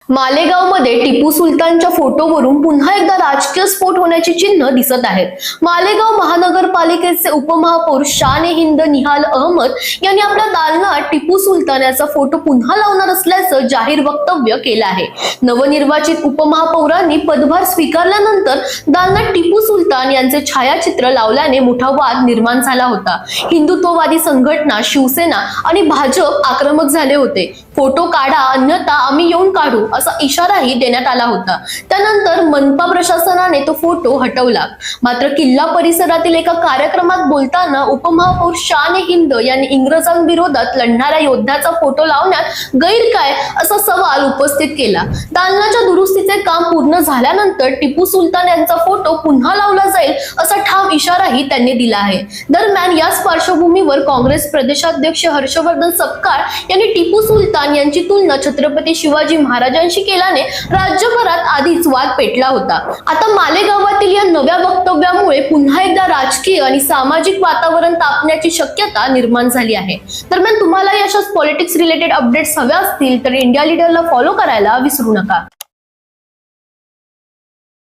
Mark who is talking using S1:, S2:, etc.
S1: मालेगावमध्ये टिपू सुलतानच्या फोटोवरून पुन्हा एकदा राजकीय स्फोट होण्याची चिन्ह दिसत आहेत. मालेगाव महानगरपालिकेचे उपमहापौर शान-ए-हिंद निहाल अहमद यांनी आपल्या दालनात टिपू सुलतान याचा फोटो पुन्हा लावणार असल्याचं जाहीर वक्तव्य केलं आहे. नवनिर्वाचित उपमहापौरांनी पदभार स्वीकारल्यानंतर दालनात टिपू सुलतान यांचे छायाचित्र लावल्याने मोठा वाद निर्माण झाला होता. हिंदुत्ववादी संघटना, शिवसेना आणि भाजप आक्रमक झाले होते. फोटो काढा अन्यथा आम्ही येऊन काढू असा इशाराही देण्यात आला होता. त्यानंतर मनपा प्रशासनाने तो फोटो हटवला. मात्र किल्ला परिसरातील एका कार्यक्रमात बोलताना उपमहापौर शान-ए-हिंद यांनी इंग्रजांविरोधात लढणाऱ्या योद्ध्याचा फोटो लावण्यात गैर काय असा सवाल उपस्थित केला. दालनाच्या दुरुस्तीचे काम पूर्ण झाल्यानंतर टिपू सुलतान यांचा फोटो पुन्हा लावला जाईल असा ठाम इशाराही त्यांनी दिला आहे. दरम्यान याच पार्श्वभूमीवर काँग्रेस प्रदेशाध्यक्ष हर्षवर्धन सपकाळ यांनी टिपू सुलतान यांची तुलना छत्रपती शिवाजी महाराजांशी केल्याने राज्यभरात आधीच वाद पेटला होता. आता मालेगावातील या नव्या वक्तव्यामुळे पुन्हा एकदा राजकीय आणि सामाजिक वातावरण तापण्याची शक्यता निर्माण झाली आहे. दरम्यान तुम्हाला अशाच पॉलिटिक्स रिलेटेड अपडेट्स हव्या असतील तर इंडिया लीडरला फॉलो करायला विसरू नका.